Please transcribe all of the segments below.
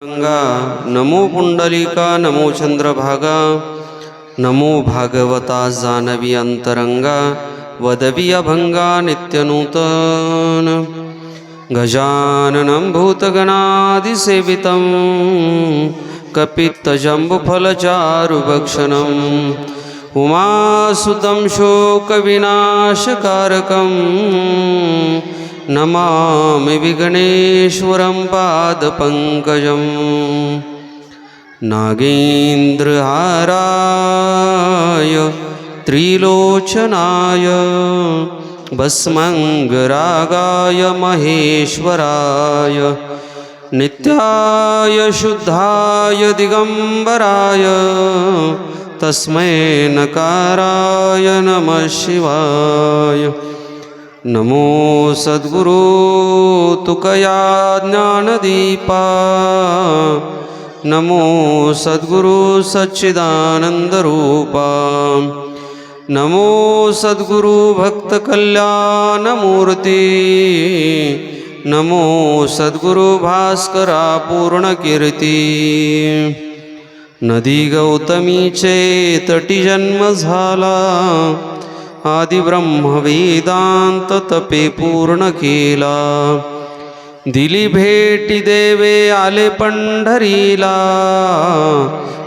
गंगा नमो पुंडलिका नमो चंद्रभागा नमो भागवता जानवी अंतरंगा वदवी अभंगा नित्यनूतन गजाननं भूतगणादिसेवितं कपित्तजम्बुफलचारुभक्षणम् उमासुतं शोकविनाशकारकं नमामि विघ्नेश्वरं पादपङ्कजं नागेन्द्रहाराय त्रिलोचनाय भस्मङ्गरागाय महेश्वराय नित्याय शुद्धाय दिगंबराय तस्मै नकाराय नमः शिवाय। नमो सद्गुरु तुकया ज्ञानदीपा नमो सद्गुरु सच्चिदानन्दरूपा नमो सद्गुरु भक्तकल्याणमूर्ति नमो सद्गुरु भास्करा पूर्णकीर्ती। नदी गौतमीचे तटी जन्म झाला आदि ब्रह्म वेदांत तपे पूर्ण केला दिली भेटी देवे आले पंढरीला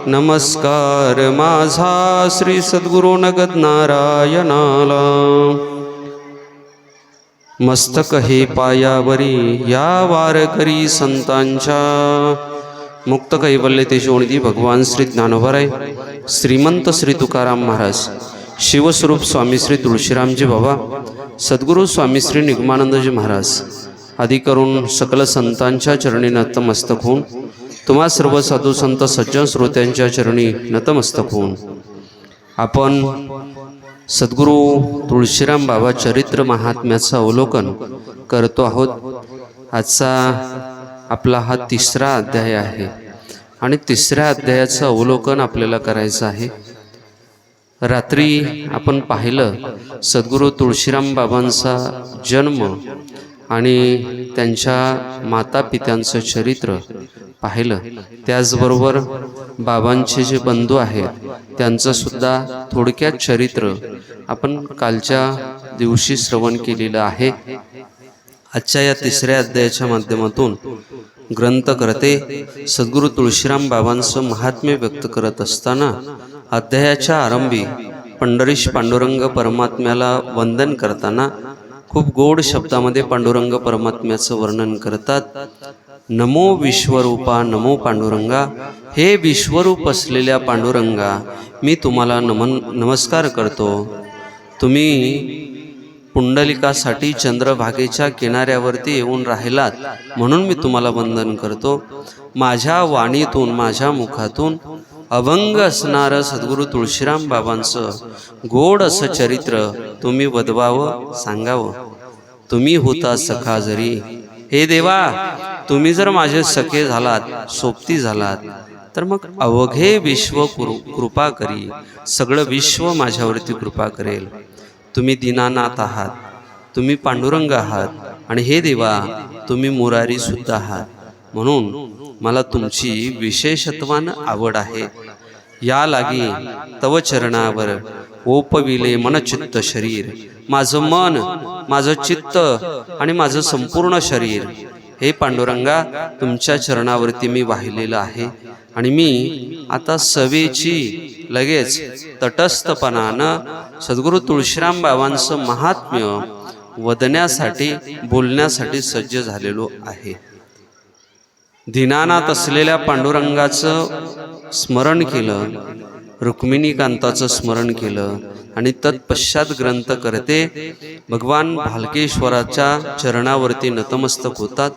नमस्कार माझा श्री सद्गुरु नगद नारायणाला। मस्तक हे पायावरी या वारकरी संतांच्या मुक्त कैवल्य तेजोनिधी भगवान श्री ज्ञानोबराय श्रीमंत श्री तुकाराम महाराज शिवस्वरूप स्वामी श्री तुळशीरामजी बाबा सद्गुरु स्वामी श्री निगमानंदजी महाराज आदी करून सकल संतांच्या चरणी नतमस्तक होऊन तुम्हा सर्व साधू संत सज्जन श्रोत्यांच्या चरणी नतमस्तक होऊन आपण सद्गुरु तुळशीराम बाबा चरित्र महात्म्याचं अवलोकन करतो आहोत। आजचा आपला हा तिसरा अध्याय आहे आणि तिसऱ्या अध्यायाचं अवलोकन आपल्याला करायचं आहे। रात्री आपण पाहिलं सद्गुरु तुळशीराम बाबांचा जन्म आणि त्यांच्या माता पित्यांचं चरित्र पाहिलं, त्याचबरोबर बाबांचे जे बंधू आहेत त्यांचं सुद्धा थोडक्यात चरित्र आपण कालच्या दिवशी श्रवण केलेलं आहे। आजच्या या तिसऱ्या अध्यायाच्या माध्यमातून ग्रंथकर्ते सद्गुरु तुळशीराम बाबांचं महात्म्य व्यक्त करत असताना अध्यायाच्या आरंभी पंढरीश पांडुरंग परमात्म्याला वंदन करताना खूप गोड शब्दामध्ये पांडुरंग परमात्म्याचं वर्णन करतात। नमो विश्वरूपा नमो पांडुरंगा, हे विश्वरूप असलेल्या पांडुरंगा मी तुम्हाला नमस्कार करतो। तुम्ही पुंडलिकासाठी चंद्रभागेच्या किनाऱ्यावरती येऊन राहिलात म्हणून मी तुम्हाला वंदन करतो। माझ्या वाणीतून माझ्या मुखातून अभंग असणारं सद्गुरु तुळशीराम बाबांचं गोड असं चरित्र तुम्ही वदवावं सांगावं। तुम्ही होता सखा जरी, हे देवा तुम्ही जर माझे सखे झालात सोबती झालात तर मग अवघे विश्व कृपा करी, सगळं विश्व माझ्यावरती कृपा करेल। तुम्ही दीनानाथ आहात, तुम्ही पांडुरंग आहात आणि हे देवा तुम्ही मुरारी सुद्धा आहात, म्हणून मला तुमची विशेषत्वान आवड आहे। या लागी तव चरणावर ओपविले मन चित्त शरीर, माझं मन माझं चित्त आणि माझं संपूर्ण शरीर हे पांडुरंगा तुमच्या चरणावरती मी वाहिलेलं आहे आणि मी आता सवेची लगेच तटस्थपणानं सद्गुरु तुळशीराम बाबांचं महात्म्य वदण्यासाठी बोलण्यासाठी सज्ज झालेलो आहे। दीनानाथ असलेल्या पांडुरंगाचं स्मरण केलं, रुक्मिणीकांताचं स्मरण केलं आणि तत्पश्चात ग्रंथ करते भगवान भालकेश्वराच्या चरणावरती नतमस्तक होतात,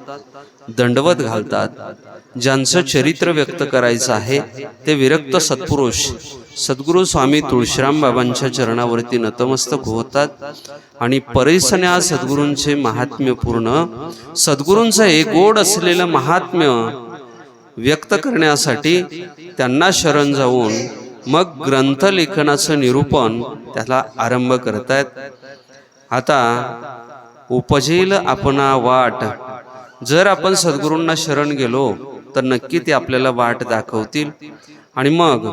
दंडवत घालतात। ज्यांचं चरित्र व्यक्त करायचं आहे ते विरक्त सत्पुरुष सद्गुरु स्वामी तुळशीराम बाबांच्या चरणावरती नतमस्तक होतात आणि परिसन्या सद्गुरूंचे महात्म्यपूर्ण सद्गुरूंचं एक गोड असलेलं महात्म्य व्यक्त करण्यासाठी त्यांना शरण जाऊन मग ग्रंथलेखनाचं निरूपण त्याला आरंभ करतायत। आता उपजेल आपणा वाट, जर आपण सद्गुरूंना शरण गेलो तर नक्की ते आपल्याला वाट दाखवतील आणि मग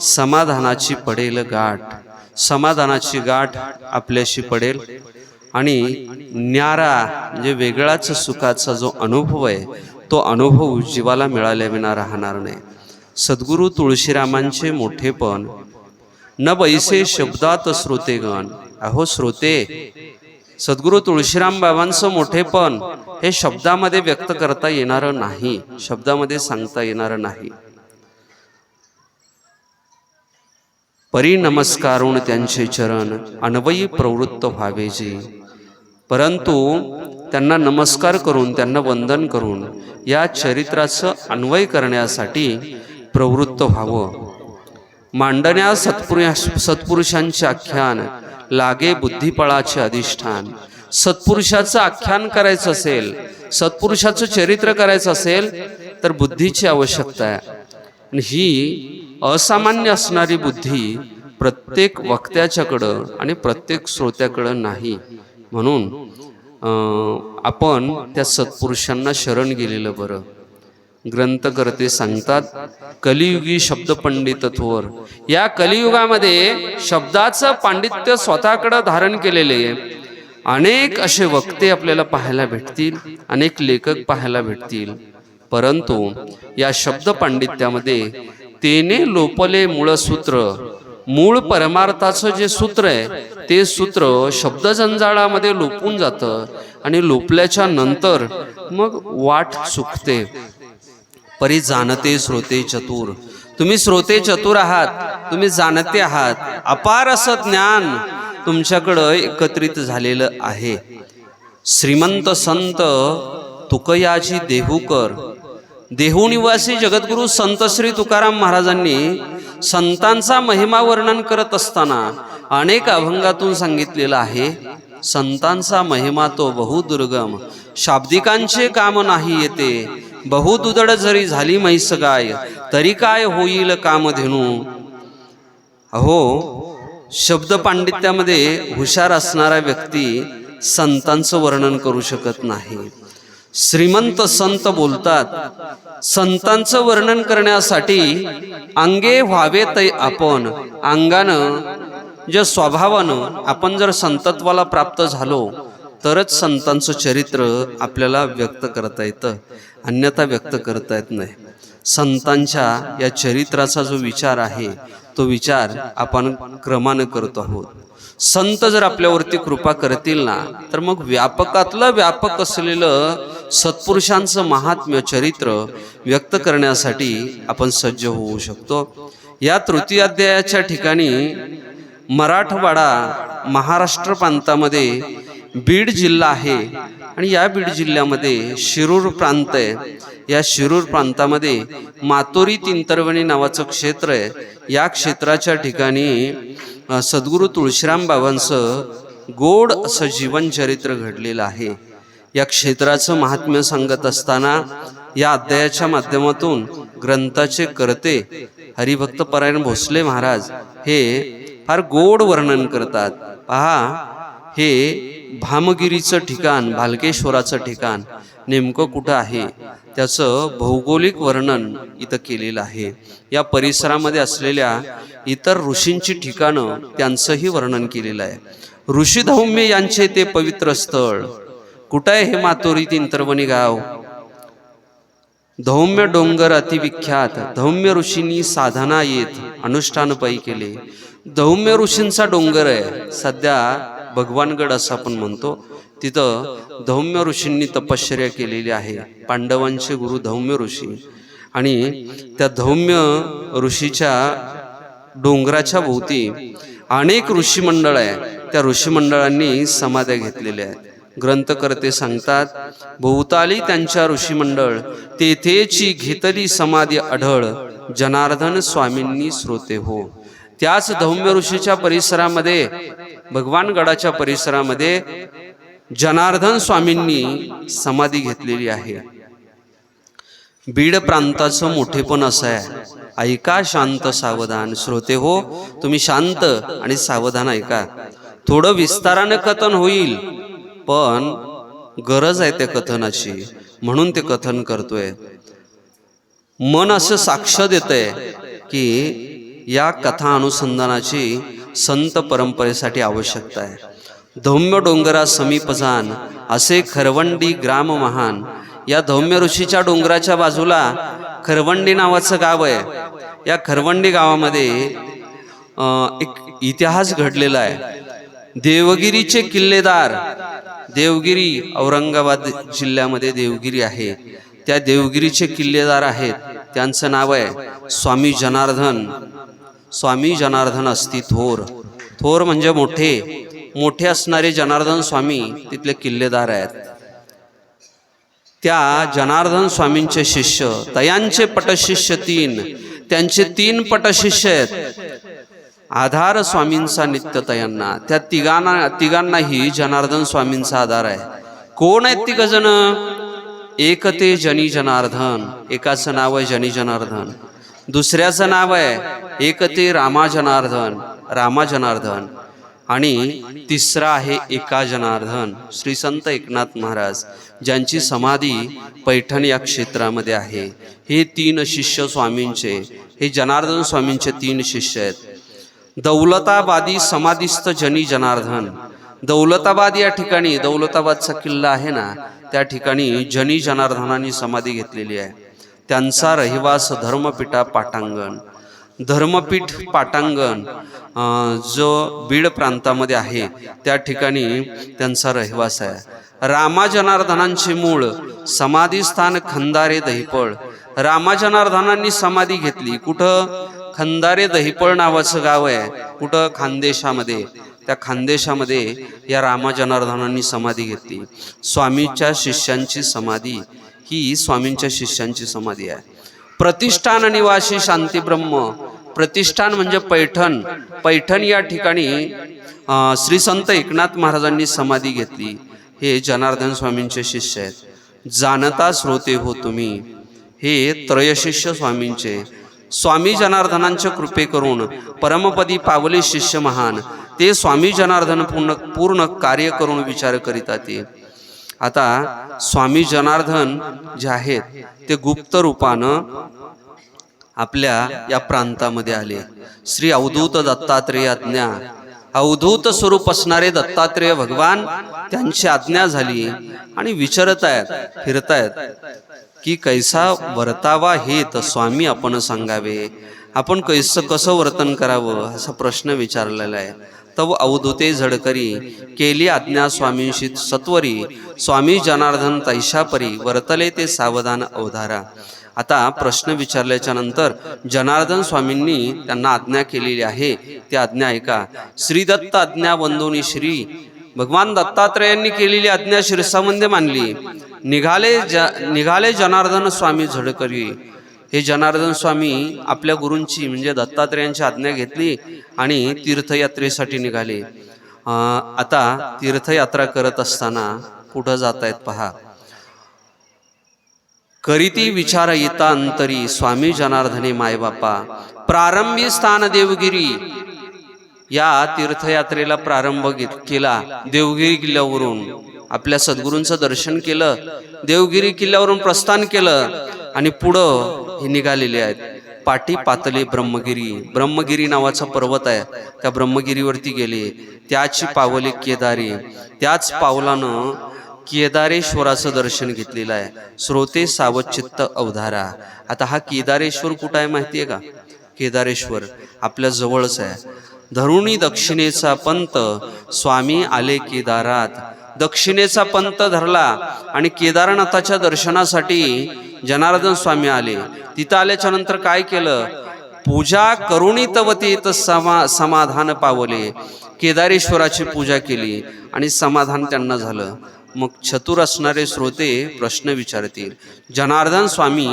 समाधानाची पडेल गाठ, समाधानाची गाठ आपल्याशी पडेल आणि न्यारा म्हणजे वेगळाच सुखाचा जो अनुभव आहे तो अनुभव जीवाला मिळाल्याविना राहणार नाही. सद्गुरु तुळशीरामांचे मोठेपण न बैसे शब्दात श्रोतेगण. अहो श्रोते, सद्गुरु तुळशीराम बाबांचं मोठेपण हे शब्दामध्ये व्यक्त करता येणारं नाही, शब्दामध्ये सांगता येणारं नाही. परी नमस्कारून त्यांचे चरण अन्वयी प्रवृत्त व्हावे जे. परंतु त्यांना नमस्कार करून, त्यांना वंदन करून या चरित्राचं अन्वय करण्यासाठी प्रवृत्त व्हावं. मांडण्या सत्पुरुषांचे आख्यान लागे बुद्धिपळाचे अधिष्ठान. सत्पुरुषाचं आख्यान करायचं असेल, सत्पुरुषाचं चरित्र करायचं असेल तर बुद्धीची आवश्यकता आहे. आणि ही असामान्य असणारी बुद्धी प्रत्येक वक्त्याच्याकडं आणि प्रत्येक श्रोत्याकडं नाही. म्हणून आपण त्या सत्पुरुषांना शरण गेलेलं बरं. ग्रंथकर्ते सांगतात, कलियुगी शब्द पंडित थोर. या कलियुगामध्ये शब्दाचं पांडित्य स्वतःकडे धारण केलेले अनेक असे वक्ते आपल्याला पाहायला भेटतील, अनेक लेखक पाहायला भेटतील. परंतु या शब्द पांडित्यामध्ये तेने लोपले मूळ सूत्र. मूळ परमार्थाचं जे सूत्र आहे ते सूत्र शब्द जंजाळामध्ये लोपून जातं आणि लोपल्याच्या नंतर मग वाट चुकते. परी जाणते श्रोते चतुर. तुम्ही श्रोते चतुर आहात, तुम्ही जाणते आहात. अपार असं ज्ञान तुमच्याकडं एकत्रित झालेलं आहे. श्रीमंत संत तुकयाची देहूकर. देहू निवासी जगद्गुरु संत श्री तुकाराम महाराजांनी संतांचा महिमा वर्णन करत असताना अनेक अभंगातून सांगितलेला आहे, संतांचा महिमा तो बहुदुर्गम, शाब्दिकांचे काम नाही येते. बहुदुदड जरी झाली म्हैस गाय, तरी काय होईल कामधेनू. अहो, शब्द पांडित्यामध्ये हुशार असणारा व्यक्ती संतांचं वर्णन करू शकत नाही. श्रीमंत संत बोलतात, संतांचं वर्णन करण्यासाठी अंगे व्हावे तै आपण. अंगानं जे स्वभावानं आपण जर संतत्वाला प्राप्त झालो तरच संतांचं चरित्र आपल्याला व्यक्त करता येतं, अन्यथा व्यक्त करता येत नाही. संतांच्या या चरित्राचा जो विचार आहे तो विचार आपण क्रमानं करतो आहोत. संत जर आपल्यावरती कृपा करतील ना तर मग व्यापकातलं व्यापक असलेलं सत्पुरुषांचं महात्म्य चरित्र व्यक्त करण्यासाठी आपण सज्ज होऊ शकतो. या तृतीय अध्यायाच्या ठिकाणी मराठवाडा महाराष्ट्र प्रांतामध्ये बीड जिल्हा आहे आणि या बीड जिल्ह्यामध्ये शिरूर प्रांत आहे. या शिरूर प्रांतामध्ये मातोरी तिंतरवणी नावाचं क्षेत्र आहे. या क्षेत्राच्या ठिकाणी सद्गुरु तुळशीराम बाबांचं गोड असं जीवनचरित्र घडलेलं आहे. या क्षेत्राचं महात्म्य सांगत असताना या अध्यायाच्या माध्यमातून ग्रंथाचे कर्ते हरिभक्त परायण भोसले महाराज हे फार गोड वर्णन करतात. पहा, हे भामगिरीचं ठिकाण, भालकेश्वराचं ठिकाण नेमकं कुठं आहे त्याचं भौगोलिक वर्णन इथं केलेलं आहे. या परिसरामध्ये असलेल्या इतर ऋषींची ठिकाणं त्यांचंही वर्णन केलेलं आहे. ऋषी धौम्य यांचे ते पवित्र स्थळ कुठं आहे? हे मातोरी तिंतरवणी गाव. धौम्य डोंगर अतिविख्यात. धौम्य ऋषींनी साधना येत अनुष्ठान पायी केले. धौम्य ऋषींचा डोंगर आहे, सध्या भगवानगड असं आपण म्हणतो. तिथं धौम्य ऋषींनी तपश्चर्या केलेली आहे. पांडवांचे गुरु धौम्य ऋषी. आणि त्या धौम्य ऋषीच्या डोंगराच्या भोवती अनेक ऋषी मंडळ आहे. त्या ऋषी मंडळांनी समाध्या घेतलेल्या आहेत. ग्रंथकर्ते सांगतात, भोवताली त्यांच्या ऋषी मंडळ तेथेची घेतली समाधी आढळ. जनार्दन स्वामींनी श्रोते हो. त्याच धौम्य ऋषीच्या परिसरामध्ये, भगवानगडाच्या परिसरामध्ये जनार्दन स्वामींनी समाधी घेतलेली आहे. बीड प्रांताचं मोठेपण असं आहे, ऐका शांत सावधान. श्रोते हो, तुम्ही शांत आणि सावधान ऐका. थोडं विस्तारानं कथन होईल, पण गरज आहे त्या कथनाची, म्हणून ते कथन करतोय. मन असं साक्ष देतंय की या कथा अनुसंधानाची संत परंपरेसाठी आवश्यकता आहे. धौम्य डोंगरा समीप जाण असे खरवंडी ग्राम महान. या धौम्य ऋषीच्या डोंगराच्या बाजूला खरवंडी नावाचं गाव आहे. या खरवंडी गावामध्ये एक इतिहास घडलेला आहे. देवगिरीचे किल्लेदार, देवगिरी औरंगाबाद जिल्ह्यामध्ये देवगिरी आहे, त्या देवगिरीचे किल्लेदार आहेत. त्यांचं नाव आहे स्वामी जनार्दन. स्वामी जनार्दन असती थोर. थोर म्हणजे मोठे, मोठे असणारे जनार्दन स्वामी तिथले किल्लेदार आहेत. त्या जनार्दन स्वामींचे शिष्य, तयांचे पटशिष्य 3, त्यांचे 3 पटशिष्य आहेत. आधार स्वामींचा नित्य तयांना. त्या तिघांनाही जनार्दन स्वामींचा आधार आहे. कोण आहेत 3 जण? एक ते जनी जनार्दन, एकाचं नाव आहे जनी जनार्दन. दुसऱ्याचं नाव आहे एक ते रामा जनार्दन, रामा जनार्दन. आणि तिसरा आहे एका जनार्दन, श्री संत एकनाथ महाराज, ज्यांची समाधी पैठण या क्षेत्रामध्ये आहे. हे 3 शिष्य स्वामींचे, हे जनार्दन स्वामींचे 3 शिष्य आहेत. दौलताबादी समाधीस्थ जनी जनार्दन. दौलताबाद या ठिकाणी, दौलताबादचा किल्ला आहे ना, त्या ठिकाणी जनी जनार्दनांनी समाधी घेतलेली आहे. त्यांचा रहिवास धर्मपीठा पाटांगण. धर्मपीठ पाटांगण जो बीड प्रांतामध्ये आहे, त्या ठिकाणी त्यांचा रहिवास आहे. रामा जनार्दनांचे मूळ समाधीस्थान खंदारे दहिपळ. रामा जनार्दनांनी समाधी घेतली कुठं? खंदारे दहिपळ नावाचं गाव आहे. कुठं? खानदेशामध्ये. त्या खानदेशामध्ये या रामा जनार्दनांनी समाधी घेतली. स्वामीच्या शिष्यांची समाधी ही स्वामींच्या शिष्यांची समाधी आहे. प्रतिष्ठान निवासी शांती ब्रह्म. प्रतिष्ठान म्हणजे पैठण. पैठण या ठिकाणी श्री संत एकनाथ महाराजांनी समाधी घेतली. हे जनार्दन स्वामींचे शिष्य आहेत. जाणता श्रोते हो तुम्ही, हे त्रयशिष्य स्वामींचे. स्वामी जनार्दनांच्या कृपे करून परमपदी पावले शिष्य महान. ते स्वामी जनार्दन पूर्ण कार्य करून विचार करीतात ते. आता स्वामी जनार्दन जे आहेत ते गुप्त रूपानं आपल्या या प्रांतामध्ये आले. श्री अवधूत दत्तात्रेय आज्ञा, अवधूत स्वरूप असणारे दत्तात्रेय भगवान, त्यांची आज्ञा झाली आणि विचारत आहेत, फिरतायत की कैसा वर्तावा हे तर स्वामी आपण सांगावे. आपण कसं वर्तन करावं असा प्रश्न विचारलेला आहे. तव अवधूते झडकरी केली आज्ञा स्वामींशी सत्वरी. स्वामी जनार्दन तैशापरी वर्तले ते सावधान अवधारा. आता प्रश्न विचारल्याच्या नंतर जनार्दन स्वामींनी त्यांना आज्ञा केलेली आहे. ती आज्ञा ऐका. श्री दत्त आज्ञा वंदोनी श्री. भगवान दत्तात्रेयांनी केलेली आज्ञा शिरसामध्ये मानली. निघाले जनार्दन स्वामी झडकरी. हे जनार्दन स्वामी आपल्या गुरूंची म्हणजे दत्तात्रेयांची आज्ञा घेतली आणि तीर्थयात्रेसाठी निघाले. आता तीर्थयात्रा करत असताना कुठं जात आहेत पहा. करीती विचार येता अंतरी स्वामी जनार्दने मायबापा. प्रारंभी स्थान देवगिरी. या तीर्थयात्रेला प्रारंभ केला देवगिरी किल्ल्यावरून. आपल्या सद्गुरूंचं दर्शन केलं, देवगिरी किल्ल्यावरून प्रस्थान केलं आणि पुढं हे निघालेले आहेत. पाटी पातले ब्रह्मगिरी. ब्रह्मगिरी नावाचा पर्वत आहे, त्या ब्रह्मगिरीवरती गेले. त्याची पावले केदारी. त्याच पावलानं केदारेश्वराचं दर्शन घेतलेलं आहे. श्रोते सावचित्त अवधारा. आता हा केदारेश्वर कुठं आहे माहिती आहे का? केदारेश्वर आपल्या जवळच आहे. धरुणी दक्षिणेचा पंत स्वामी आले केदारात. दक्षिणेचा पंत धरला आणि केदारनाथाच्या दर्शनासाठी जनार्दन स्वामी आले. तिथं आल्याच्या नंतर काय केलं? पूजा करुणी तवतीत समाधान पावले. केदारेश्वराची पूजा केली आणि समाधान त्यांना झालं. मग चतुर असणारे श्रोते प्रश्न विचारतील. जनार्दन स्वामी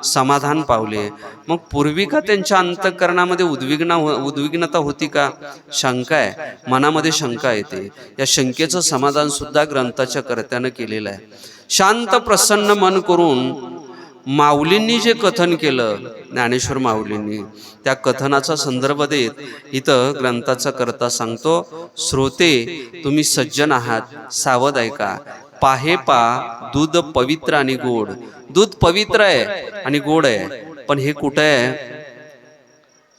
समाधान पावले, मग पूर्वी का त्यांच्या अंतःकरणामध्ये उद्विग्नता होती का? शंका आहे, मनामध्ये शंका येते. या शंकेचं समाधान सुद्धा ग्रंथाच्या कर्त्यानं केलेलं आहे. शांत प्रसन्न मन करून माऊलींनी जे कथन केलं, ज्ञानेश्वर माऊलींनी, त्या कथनाचा संदर्भ देत इथं ग्रंथाचा कर्ता सांगतो, श्रोते तुम्ही सज्जन आहात, सावध ऐका. पाहे पा दूध पवित्र आणि गोड. दूध पवित्र आहे आणि गोड आहे. पण हे कुठं आहे?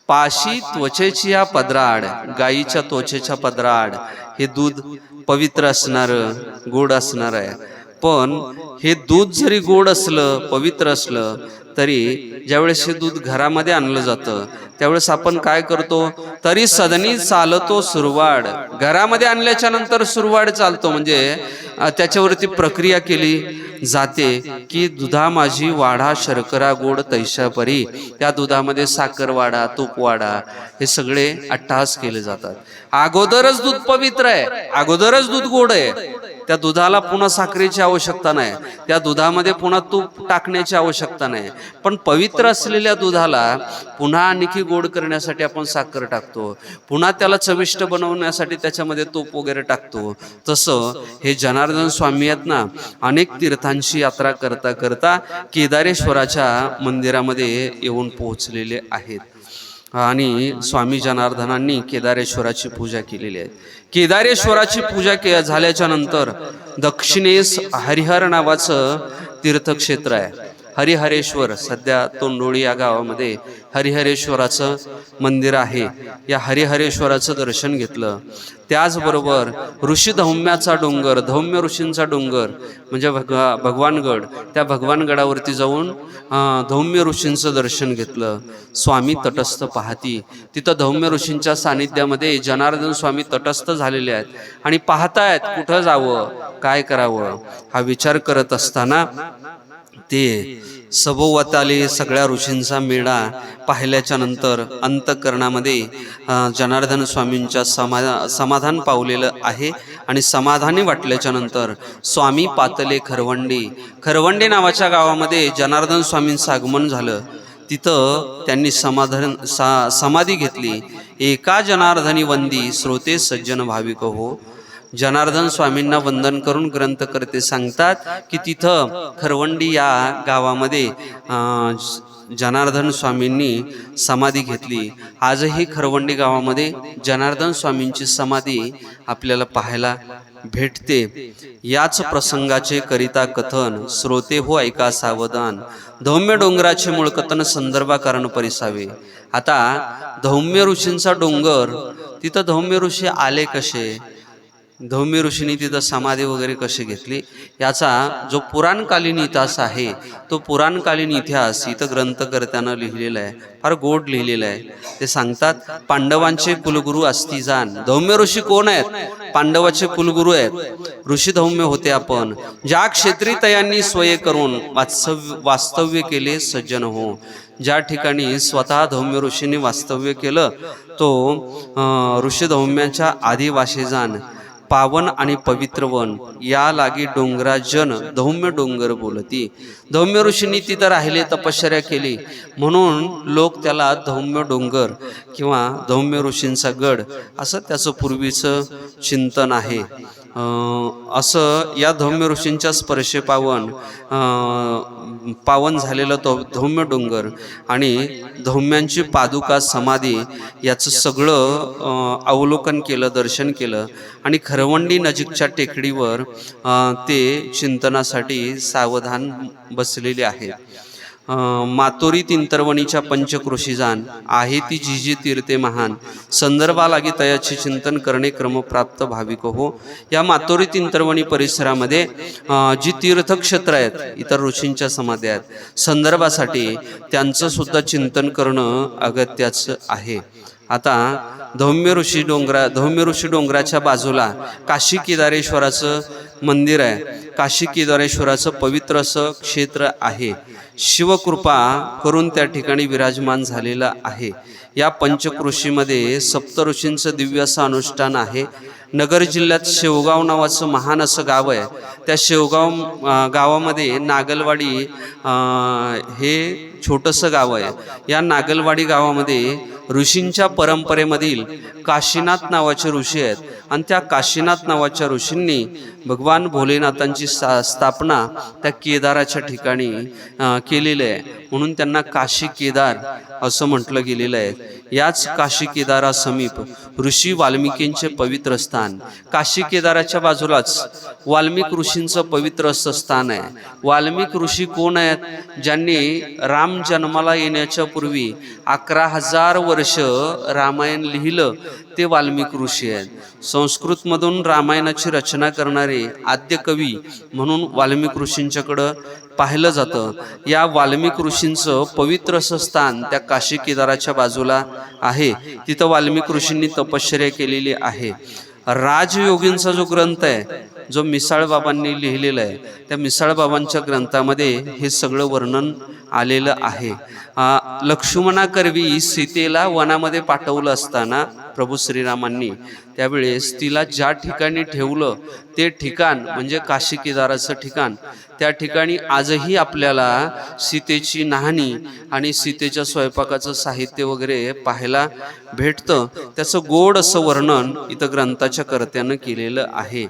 पाशी त्वचेची या पदराड, गाईच्या त्वचेच्या पदराड हे दूध पवित्र असणार, गोड असणार आहे. पण हे दूध जरी गोड असलं, पवित्र असलं, तरी ज्यावेळेस हे दूध घरामध्ये आणलं जातं त्यावेळेस आपण काय करतो? तरी सदनी चालतो सुरवाड. घरामध्ये आणल्याच्या नंतर सुरवाड चालतो, म्हणजे त्याच्यावरती प्रक्रिया केली जाते की दुधा माझी वाढा शर्करा गोड तैशा परी. त्या दुधामध्ये साखर वाढा, तूप वाढा, हे सगळे अट्टहास केले जातात. अगोदरच दूध पवित्र आहे, अगोदरच दूध गोड आहे, त्या दुधाला पुन्हा साखरेची आवश्यकता नाही, त्या दुधामध्ये पुन्हा तूप टाकण्याची आवश्यकता नाही. पण पवित्र असलेल्या दुधाला पुन्हा आणखी गोड करण्यासाठी आपण साखर टाकतो, पुन्हा त्याला चविष्ट बनवण्यासाठी त्याच्यामध्ये तूप वगैरे टाकतो. तसं हे जनार्दन स्वामी आहेत ना, अनेक तीर्थांची यात्रा करता करता केदारेश्वराच्या मंदिरामध्ये येऊन पोहोचलेले आहेत. आणि स्वामी जनार्दनांनी केदारेश्वराची पूजा केलेली आहे. केदारेश्वराची पूजा झाल्याच्या नंतर दक्षिणेस हरिहर नावाचं तीर्थक्षेत्र आहे. हरिहरेश्वर, सध्या तोंडोळी या गावामध्ये हरिहरेश्वराचं मंदिर आहे. या हरिहरेश्वराचं दर्शन घेतलं. त्याचबरोबर ऋषी धौम्याचा डोंगर, धौम्य ऋषींचा डोंगर म्हणजे भगवानगड, त्या भगवानगडावरती जाऊन धौम्य ऋषींचं दर्शन घेतलं. स्वामी तटस्थ पाहती, तिथं धौम्य ऋषींच्या सानिध्यामध्ये जनार्दन स्वामी तटस्थ झालेले आहेत आणि पाहतायत कुठं जावं, काय करावं हा विचार करत असताना ते सभोवताली सगळ्या ऋषींचा मेळा पाहिल्याच्या नंतर अंतःकरणामध्ये जनार्दन स्वामींच्या समाधान पावलेलं आहे. आणि समाधानी वाटल्याच्या नंतर स्वामी पातले खरवंडी, खरवंडी नावाच्या गावामध्ये जनार्दन स्वामींचं आगमन झालं. तिथं त्यांनी समाधी घेतली. एका जनार्दनी वंदी श्रोते सज्जन भाविक हो. जनार्दन स्वामींना वंदन करून ग्रंथकर्ते सांगतात की तिथं खरवंडी या गावामध्ये जनार्दन स्वामींनी समाधी घेतली. आजही खरवंडी गावामध्ये जनार्दन स्वामींची समाधी आपल्याला पाहायला भेटते. याच प्रसंगाचे करिता कथन श्रोते हो ऐका सावधान. धौम्य डोंगराचे मूळ कथन संदर्भा कारण परिसावे. आता धौम्य ऋषींचा डोंगर, तिथं धौम्य ऋषी आले कसे, धौम्य ऋषींनी तिथं समाधी वगैरे कशी घेतली, याचा जो पुराणकालीन इतिहास आहे तो पुराणकालीन इतिहास इथं ग्रंथकर्त्यानं लिहिलेला आहे. फार गोड लिहिलेलं आहे. ते सांगतात पांडवांचे कुलगुरू अस्तिजान. धौम्य ऋषी कोण आहेत? पांडवाचे कुलगुरू आहेत. ऋषी धौम्य होते आपण. ज्या क्षेत्री तयांनी स्वये करून वास्तव्य केले सज्जन हो. ज्या ठिकाणी स्वतः धौम्य ऋषींनी वास्तव्य केलं तो ऋषी धौम्याच्या आदिवासी जाण. पावन आणि पवित्र वन या लागी डोंगरा जन धौम्य डोंगर बोलती. धौम्य ऋषींनी तिथं राहिले, तपश्चर्या केली, म्हणून लोक त्याला धौम्य डोंगर किंवा धौम्य ऋषींचा गड असं त्याचं पूर्वीचं चिंतन आहे. असं या धौम्य ऋषींच्या स्पर्शे पावन झालेलं तो धौम्य डोंगर आणि धौम्यांची पादुका समाधी याचं सगळं अवलोकन केलं, दर्शन केलं. आणि खरवंडी नजीकच्या टेकडीवर ते चिंतनासाठी सावधान बसलेले आहेत. मातोरी तिंतरवणीच्या पंचकृषी जाण आहे ती जी तीर्थे महान. संदर्भा लागी तयाचे चिंतन करणे क्रमप्राप्त भाविक हो. या मातोरी तिंतरवणी परिसरामध्ये जी तीर्थक्षेत्र आहेत, इतर ऋषींच्या समाध्या आहेत, संदर्भासाठी त्यांचं सुद्धा चिंतन करणं अगत्याचं आहे. आता धौम्य ऋषी डोंगराच्या बाजूला काशी केदारेश्वराचं मंदिर आहे. काशी केदारेश्वराचं पवित्र असं क्षेत्र आहे. शिवकृपा करून त्या ठिकाणी विराजमान झालेला आहे. या पंचकृषीमध्ये सप्तऋषींचं दिव्य असं अनुष्ठान आहे. नगर जिल्ह्यात शेवगाव नावाचं महान असं गाव आहे. त्या शेवगाव गावामध्ये नागलवाडी हे छोटंसं गाव आहे. या नागलवाडी गावामध्ये ऋषींच्या परंपरेमधील काशीनाथ नावाचे ऋषी आहेत आणि त्या काशीनाथ नावाच्या ऋषींनी भगवान भोलेनाथांची स्थापना त्या केदाराच्या ठिकाणी केलेली आहे. म्हणून त्यांना काशी केदार असं म्हटलं गेलेलं आहे. याच काशी केदारा समीप ऋषी वाल्मिकींचे पवित्र स्थान स्थान. काशी केदाराच्या बाजूलाच वाल्मिक ऋषींचं पवित्र असं स्थान आहे. वाल्मिक ऋषी कोण आहेत? ज्यांनी राम जन्माला येण्याच्या पूर्वी 11,000 वर्ष रामायण लिहिलं ते वाल्मिक ऋषी आहेत. संस्कृतमधून रामायणाची रचना करणारे आद्य कवी म्हणून वाल्मिक ऋषींच्याकडं पाहिलं जातं. या वाल्मिक ऋषींचं पवित्र असं स्थान त्या काशी केदाराच्या बाजूला आहे. तिथं वाल्मिक ऋषींनी तपश्चर्या केलेली आहे. राजयोगींचा जो ग्रंथ आहे, जो मिसाळ बाबांनी लिहिलेला आहे, त्या मिसाळ बाबांच्या ग्रंथामध्ये हे सगळं वर्णन आलेलं आहे. लक्ष्मणाकरवी सीतेला वनामध्ये पाठवलं असताना प्रभू श्रीरामांनी त्यावेळेस तिला ज्या ठिकाणी ठेवलं ते ठिकाण म्हणजे काशी केदाराचं ठिकाण. त्या ठिकाणी आजही आपल्याला सीतेची न्हाणी आणि सीतेच्या स्वयंपाकाचं साहित्य वगैरे पाहायला भेटतं. त्याचं गोड असं वर्णन इथं ग्रंथाच्या कर्त्यानं केलेलं आहे.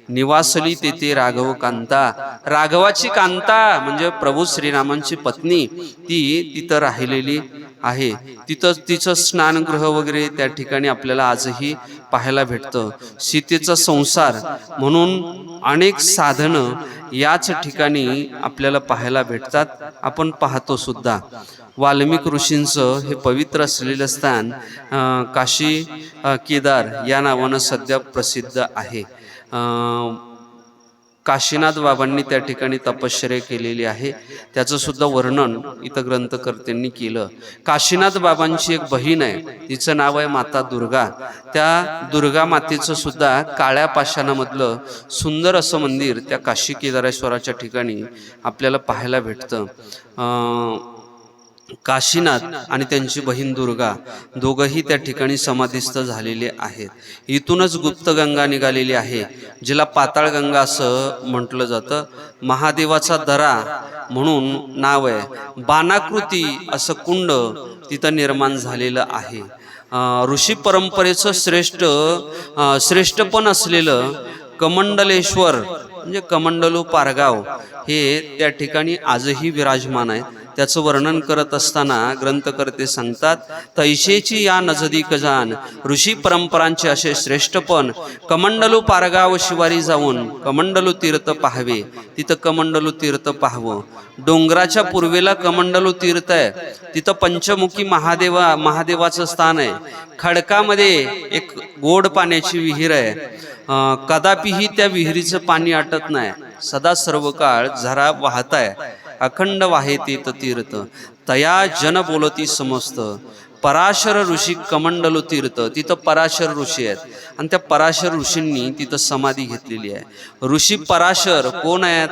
निवासली तेथे राघव कांता. राघवाची कांता म्हणजे प्रभू श्रीरामांची पत्नी ती तिथं राहिलेली आहे. तिथं तिचं स्नानगृह वगैरे त्या ठिकाणी आपल्याला आजही पाहायला भेटतं. सीतेचा संसार म्हणून अनेक साधनं याच ठिकाणी आपल्याला पाहायला भेटतात, आपण पाहतो सुद्धा. वाल्मिक ऋषींचं हे पवित्र असलेलं स्थान काशी केदार या नावानं सध्या प्रसिद्ध आहे. काशीनाथ बाबांनी त्या ठिकाणी तपश्चर्या केलेली आहे. त्याचं सुद्धा वर्णन इथं ग्रंथकर्त्यांनी केलं. काशीनाथ बाबांची एक बहीण आहे, तिचं नाव आहे माता दुर्गा. त्या दुर्गा मातेचं सुद्धा काळ्या पाषाणामधलं सुंदर असं मंदिर त्या काशी केदारेश्वराच्या ठिकाणी आपल्याला पाहायला भेटतं. काशीनाथ आणि त्यांची बहीण दुर्गा दोघंही त्या ठिकाणी समाधिस्थ झालेले आहेत. इथूनच गुप्तगंगा निघालेली आहे, जिला पाताळगंगा असं म्हटलं जातं. महादेवाचा दरा म्हणून नाव आहे. बाणाकृती असं कुंड तिथं निर्माण झालेलं आहे. ऋषी परंपरेचं श्रेष्ठपण असलेलं कमंडलेश्वर म्हणजे कमंडलू पारगाव हे त्या ठिकाणी आजही विराजमान आहे. त्याचं वर्णन करत असताना ग्रंथकर्ते सांगतात, तैशेची या नजदीक जाण ऋषी परंपरांचे असे श्रेष्ठपण. कमंडलू पारगाव शिवारी जाऊन कमंडलू तीर्थ पाहावे. तिथं कमंडलू तीर्थ पाहावं. डोंगराच्या पूर्वेला कमंडलू तीर्थ आहे, तिथं पंचमुखी महादेवाचं स्थान आहे. खडकामध्ये एक गोड पाण्याची विहीर आहे. कदापिही त्या विहिरीचं पाणी आटत नाही, सदा सर्व काळ झरा वाहताय. अखंड वाहे तीत तीर्थ तया जन बोलती समस्त. पराशर ऋषी कमंडलू तीर्थ, तिथं पराशर ऋषी आहेत आणि त्या पराशर ऋषींनी तिथं समाधी घेतलेली आहे. ऋषी पराशर कोण आहेत?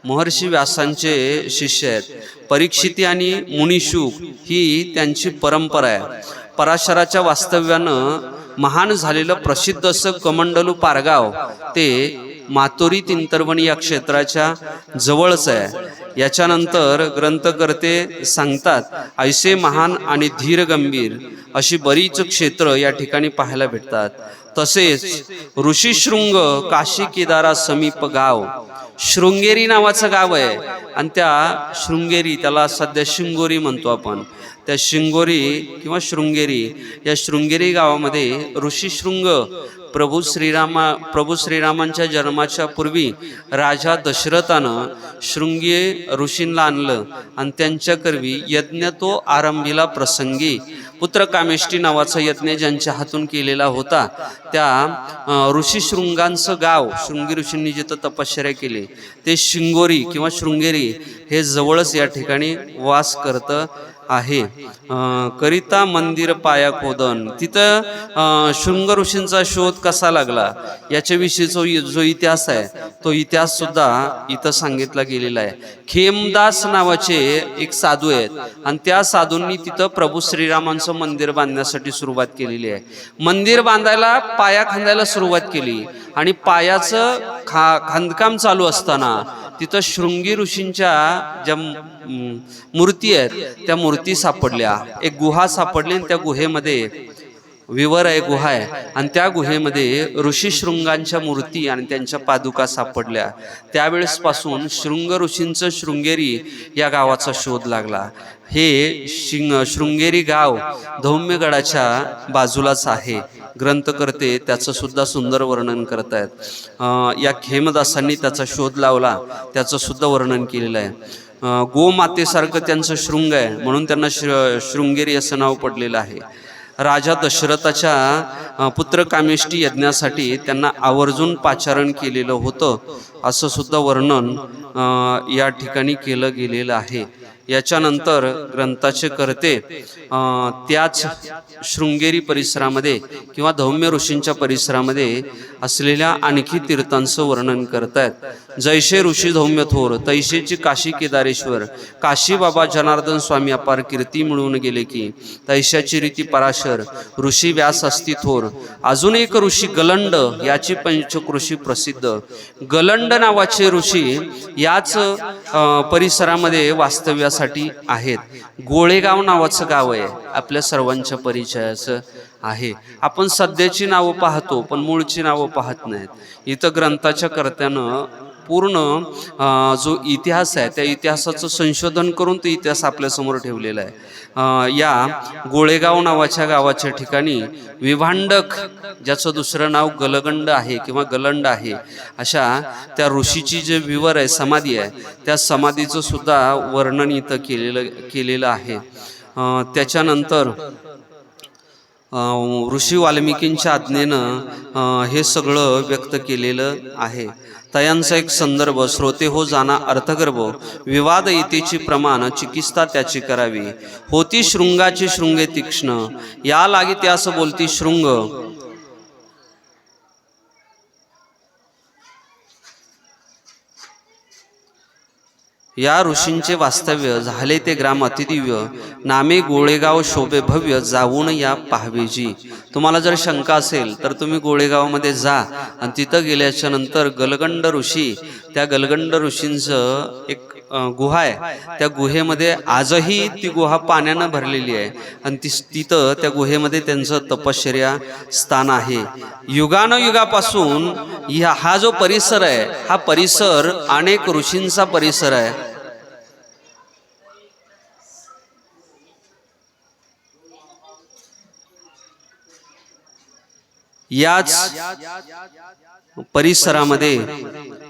महर्षी व्यासांचे शिष्य आहेत. परीक्षिती आणि मुनिशुक ही त्यांची परंपरा आहे. पराशराच्या वास्तव्यानं महान झालेलं प्रसिद्ध असं कमंडलू पारगाव ते मातोरी तिंतरवणी या क्षेत्राच्या जवळच आहे. याच्यानंतर ग्रंथकर्ते सांगतात, ऐसे महान आणि धीर गंभीर अशी बरीच क्षेत्र या ठिकाणी पाहायला भेटतात. तसेच ऋषीशृंग काशी केदारा समीप गाव शृंगेरी नावाचं गाव आहे आणि त्या शृंगेरी, त्याला सध्या शिंगोरी म्हणतो आपण, त्या शिंगोरी किंवा शृंगेरी या शृंगेरी गावामध्ये ऋषीशृंग प्रभू श्रीरामांच्या जन्माच्या पूर्वी राजा दशरथानं शृंगी ऋषींना आणलं आणि त्यांच्याकरवी यज्ञ तो आरंभीला प्रसंगी पुत्र कामेष्टी नावाचा यज्ञ ज्यांच्या हातून केलेला होता, त्या ऋषीशृंगांचं गाव शृंगी ऋषींनी जिथं तपश्चर्या केली ते शिंगोरी किंवा शृंगेरी हे जवळच या ठिकाणी वास करतं आहे. करिता मंदिर पाया खोदन, तिथं शृंग ऋषींचा शोध कसा लागला याच्याविषयीचा जो इतिहास आहे तो इतिहास सुद्धा इथं सांगितला गेलेला आहे. खेमदास नावाचे एक साधू आहेत आणि त्या साधूंनी तिथं प्रभू श्रीरामांचं मंदिर बांधण्यासाठी सुरुवात केलेली आहे. मंदिर बांधायला पाया खांदायला सुरुवात केली आणि पायाचं खांदकाम चालू असताना तिथं शृंगी ऋषींच्या ज्या मूर्ती आहेत त्या मूर्ती सापडल्या. एक गुहा सापडली आणि त्या गुहेमध्ये विवर आहे, गुहा आहे, आणि त्या गुहेमध्ये ऋषीशृंगांच्या मूर्ती आणि त्यांच्या पादुका सापडल्या. त्यावेळेसपासून शृंग ऋषींचं शृंगेरी या गावाचा शोध लागला. हे शृंगेरी गाव धौम्यगडाच्या बाजूलाच आहे. ग्रंथकर्ते त्याचं सुद्धा सुंदर वर्णन करतायत. या खेमदासांनी त्याचा शोध लावला, त्याचं सुद्धा वर्णन केलेलं आहे. गोमातेसारखं त्यांचं शृंग आहे म्हणून त्यांना शृंगेरी असं नाव पडलेलं आहे. राजा दशरथाच्या पुत्रकामेष्टी यज्ञासाठी त्यांना आवर्जून पाचारण केलेलं होतं असं सुद्धा वर्णन या ठिकाणी केलं गेलेलं आहे. याच्यानंतर ग्रंथाचे कर्ते त्याच शृंगेरी परिसरामध्ये किंवा धौम्य ऋषींच्या परिसरामध्ये असलेल्या आणखी तीर्थांचं वर्णन करतायत. जैसे ऋषी धौम्य थोर, तैसेची काशी केदारेश्वर, काशी बाबा जनार्दन स्वामी अपार कीर्ती मिळून गेले की, तैशाची रीती पराशर, ऋषी व्यास असती थोर. अजून एक ऋषी गलंड, याची पंचकृषी प्रसिद्ध. गलंड नावाचे ऋषी याच परिसरामध्ये वास्तव्यासाठी आहेत. गोळेगाव नावाचं गाव आहे, आपल्या सर्वांच्या परिचयाचं आहे. आपण सध्याची नावं पाहतो पण मूळची नावं पाहत नाहीत. इथं ग्रंथाच्या कर्त्यानं पूर्ण जो इतिहास आहे त्या इतिहासाचं संशोधन करून तो इतिहास आपल्यासमोर ठेवलेला आहे. या गोळेगाव नावाच्या गावाच्या ठिकाणी विभांडक, ज्याचं दुसरं नाव गलगंड आहे किंवा गलंड आहे, अशा त्या ऋषीची जे विवर आहे, समाधी आहे, त्या समाधीचं सुद्धा वर्णन इथं केलेलं आहे. त्याच्यानंतर ऋषी वाल्मिकींच्या आज्ञेनं हे सगळं व्यक्त केलेलं आहे. तयांचा एक संदर्भ, श्रोते हो जाना अर्थगर्भ, विवाद येतेची प्रमाण, चिकित्सा त्याची करावी. होती शृंगाची शृंगे तीक्ष्ण, या लागी त्यास बोलती शृंग. या ऋषींचे वास्तव्य झाले ते ग्राम अतिदिव्य, नामे गोळेगाव शोभे भव्य, जाऊन या पाहावेजी. तुम्हाला जर शंका असेल तर तुम्ही गोळेगावमध्ये जा आणि तिथं गेल्याच्या नंतर गलगंड ऋषी, त्या गलगंड ऋषींचं एक गुहा आहे, त्या गुहेमध्ये आजही ती गुहा पाण्यानं भरलेली आहे आणि तिथं त्या गुहेमध्ये त्यांचं तपश्चर्या स्थान आहे. युगानुयुगापासून हा जो परिसर आहे, हा परिसर अनेक ऋषींचा परिसर आहे. याच परिसरामध्ये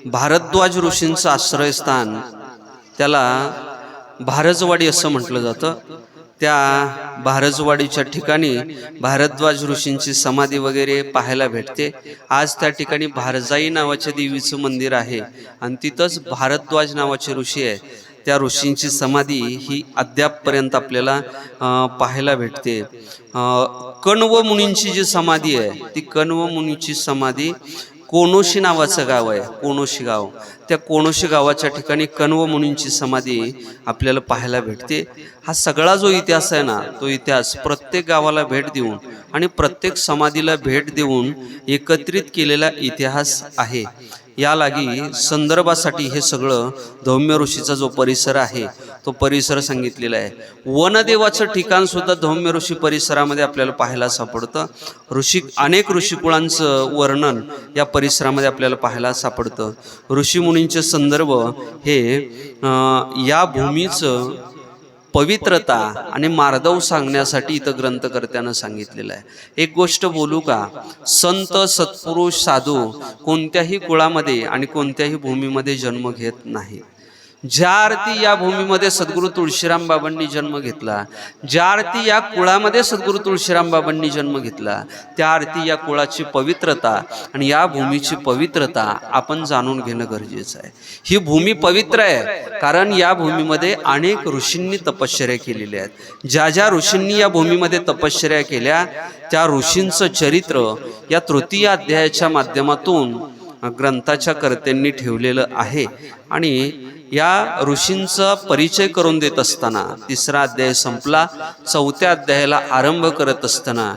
भारद्वाज ऋषींचं आश्रयस्थान, त्याला भारजवाडी असं म्हटलं जातं. त्या भारजवाडीच्या ठिकाणी भारद्वाज ऋषींची समाधी वगैरे पाहायला भेटते. आज त्या ठिकाणी भारजाई नावाच्या देवीचं मंदिर आहे आणि तिथंच भारद्वाज नावाचे ऋषी आहे. त्या ऋषींची समाधी ही अद्यापपर्यंत आपल्याला पाहायला भेटते. कण्व मुनींची जी समाधी आहे, ती कण्व मुनीची समाधी कोणोशी नावाचं गाव आहे, कोणोशी गाव. त्या कोणोशी गावाच्या ठिकाणी कण्व मुनींची समाधी आपल्याला पाहायला भेटते. हा सगळा जो इतिहास आहे ना, तो इतिहास प्रत्येक गावाला भेट देऊन आणि प्रत्येक समाधीला भेट देऊन एकत्रित केलेला इतिहास आहे. या लागी संदर्भासाठी हे सगळं धौम्य ऋषीचा जो परिसर आहे तो परिसर सांगितलेला आहे. वनदेवाचं ठिकाण सुद्धा धौम्य ऋषी परिसरामध्ये आपल्याला पाहायला सापडतं. अनेक ऋषिकुळांचं वर्णन या परिसरामध्ये आपल्याला पाहायला सापडतं. ऋषीमुनींचे संदर्भ हे या भूमीचं पवित्रता आणि मार्दव सांगण्यासाठी इथं ग्रंथकर्त्यानं सांगितलेलं आहे. एक गोष्ट बोलू का, संत सत्पुरुष साधू कोणत्याही कुळामध्ये आणि कोणत्याही भूमीमध्ये जन्म घेत नाही. ज्या अर्थी या भूमीमध्ये सद्गुरू तुळशीराम बाबांनी जन्म घेतला, ज्या अर्थी या कुळामध्ये सद्गुरू तुळशीराम बाबांनी जन्म घेतला, त्या अर्थी या कुळाची पवित्रता आणि या भूमीची पवित्रता आपण जाणून घेणं गरजेचं आहे. ही भूमी पवित्र आहे कारण या भूमीमध्ये अनेक ऋषींनी तपश्चर्या केलेल्या आहेत. ज्या ज्या ऋषींनी या भूमीमध्ये तपश्चर्या केल्या त्या ऋषींचं चरित्र या तृतीय अध्यायाच्या माध्यमातून ग्रंथाच्या कर्त्यांनी ठेवलेलं आहे. आणि या ऋषींचा परिचय करून देत असताना 3रा अध्याय संपला, 4थ्या अध्यायाला आरंभ करत असताना